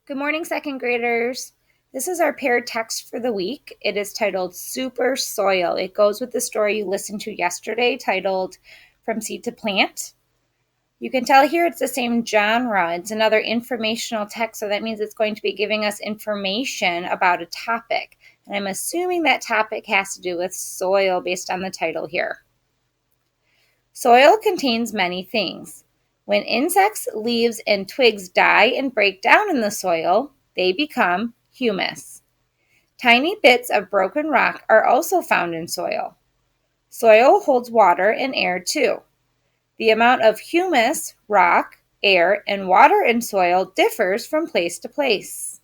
Good morning, second graders. This is our paired text for the week. It is titled Super Soil. It goes with the story you listened to yesterday titled From Seed to Plant. You can tell here it's the same genre. It's another informational text, so that means it's going to be giving us information about a topic. And I'm assuming that topic has to do with soil based on the title here. Soil contains many things. When insects, leaves, and twigs die and break down in the soil, they become humus. Tiny bits of broken rock are also found in soil. Soil holds water and air too. The amount of humus, rock, air, and water in soil differs from place to place.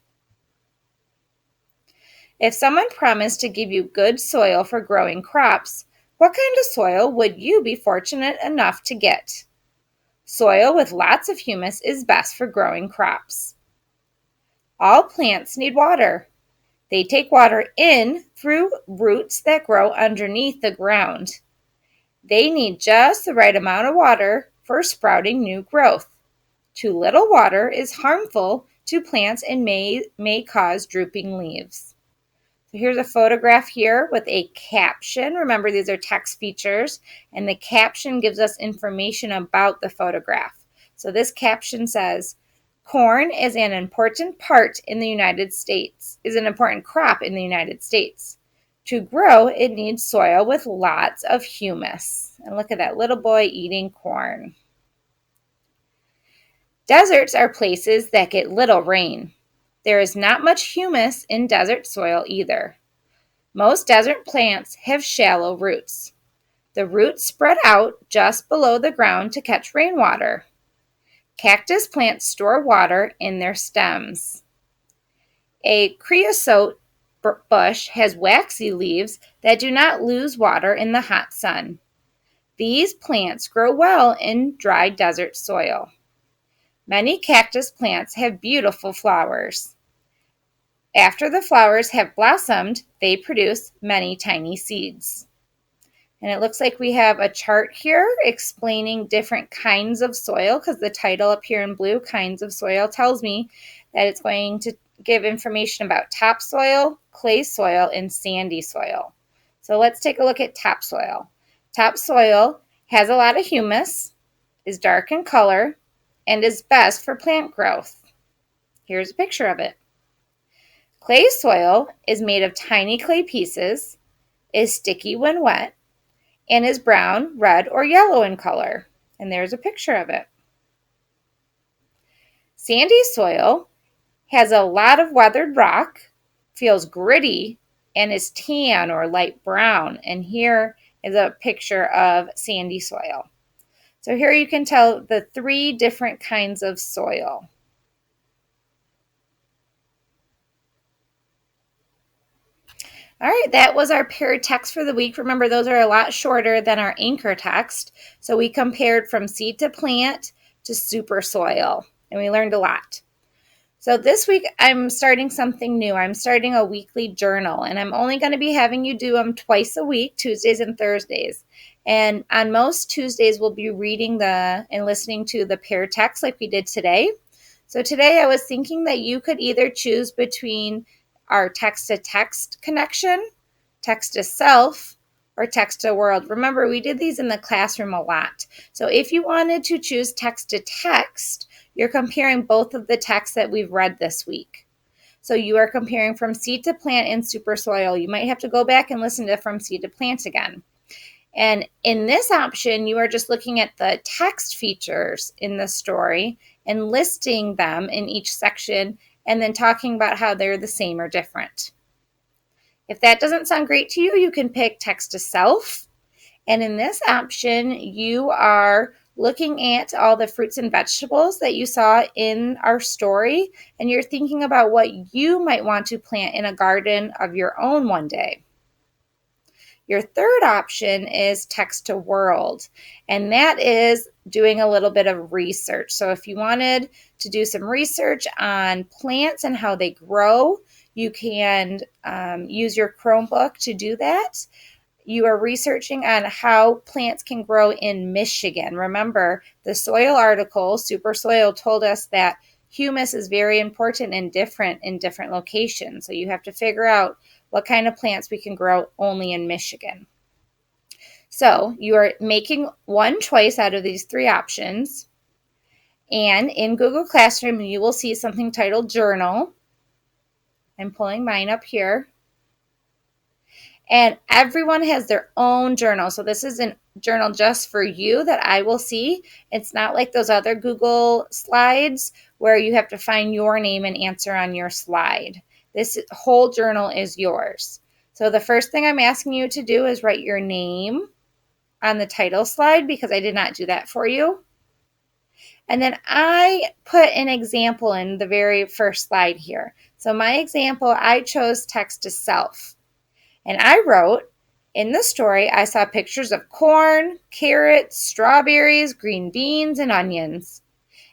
If someone promised to give you good soil for growing crops, what kind of soil would you be fortunate enough to get? Soil with lots of humus is best for growing crops. All plants need water. They take water in through roots that grow underneath the ground. They need just the right amount of water for sprouting new growth. Too little water is harmful to plants and may cause drooping leaves. So here's a photograph here with a caption. Remember, these are text features, and the caption gives us information about the photograph. So this caption says, corn is an important part in the United States, is an important crop in the United States. To grow, it needs soil with lots of humus. And look at that little boy eating corn. Deserts are places that get little rain. There is not much humus in desert soil either. Most desert plants have shallow roots. The roots spread out just below the ground to catch rainwater. Cactus plants store water in their stems. A creosote bush has waxy leaves that do not lose water in the hot sun. These plants grow well in dry desert soil. Many cactus plants have beautiful flowers. After the flowers have blossomed, they produce many tiny seeds. And it looks like we have a chart here explaining different kinds of soil, because the title up here in blue, kinds of soil, tells me that it's going to give information about topsoil, clay soil, and sandy soil. So let's take a look at topsoil. Topsoil has a lot of humus, is dark in color, and is best for plant growth. Here's a picture of it. Clay soil is made of tiny clay pieces, is sticky when wet, and is brown, red, or yellow in color. And there's a picture of it. Sandy soil has a lot of weathered rock, feels gritty, and is tan or light brown. And here is a picture of sandy soil. So here you can tell the three different kinds of soil. All right, that was our paired text for the week. Remember, those are a lot shorter than our anchor text. So we compared from seed to plant to super soil, and we learned a lot. So this week, I'm starting something new. I'm starting a weekly journal, and I'm only going to be having you do them twice a week, Tuesdays and Thursdays. And on most Tuesdays, we'll be reading and listening to the paired text like we did today. So today, I was thinking that you could either choose between our text-to-text connection, text-to-self, or text-to-world. Remember, we did these in the classroom a lot. So if you wanted to choose text-to-text, you're comparing both of the texts that we've read this week. So you are comparing from seed to plant and super soil. You might have to go back and listen to from seed to plant again. And in this option, you are just looking at the text features in the story and listing them in each section and then talking about how they're the same or different. If that doesn't sound great to you, you can pick text to self. And in this option, you are looking at all the fruits and vegetables that you saw in our story, and you're thinking about what you might want to plant in a garden of your own one day. Your third option is text to world, and that is doing a little bit of research. So if you wanted to do some research on plants and how they grow, you can use your Chromebook to do that. You are researching on how plants can grow in Michigan. Remember, the soil article, Super Soil, told us that humus is very important and different in different locations. So you have to figure out what kind of plants we can grow only in Michigan. So you are making one choice out of these three options. And in Google Classroom, you will see something titled Journal. I'm pulling mine up here. And everyone has their own journal. So this is a journal just for you that I will see. It's not like those other Google slides where you have to find your name and answer on your slide. This whole journal is yours. So the first thing I'm asking you to do is write your name on the title slide because I did not do that for you. And then I put an example in the very first slide here. So my example, I chose text to self. And I wrote, in the story, I saw pictures of corn, carrots, strawberries, green beans, and onions.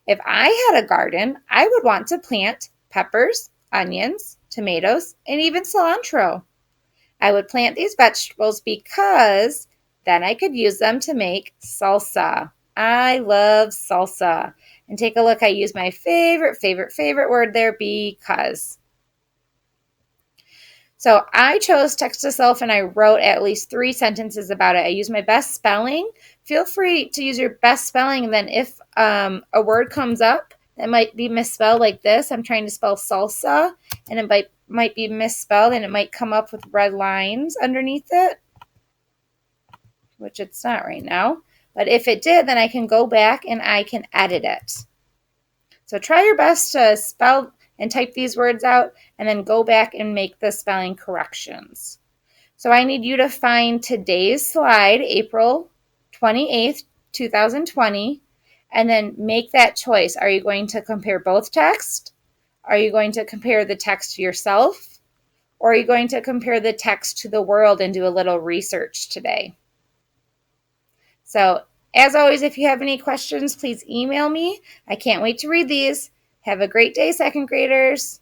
If I had a garden, I would want to plant peppers, onions, tomatoes, and even cilantro. I would plant these vegetables because then I could use them to make salsa. I love salsa. And take a look, I use my favorite word there, because. So I chose text to self and I wrote at least 3 sentences about it. I used my best spelling. Feel free to use your best spelling. And then if a word comes up that might be misspelled like this, I'm trying to spell salsa and it might be misspelled and it might come up with red lines underneath it, which it's not right now. But if it did, then I can go back and I can edit it. So try your best to spell and type these words out and then go back and make the spelling corrections. So I need you to find today's slide, April 28th, 2020, and then make that choice. Are you going to compare both texts? Are you going to compare the text to yourself? Or are you going to compare the text to the world and do a little research today? So as always, if you have any questions, please email me. I can't wait to read these. Have a great day, second graders.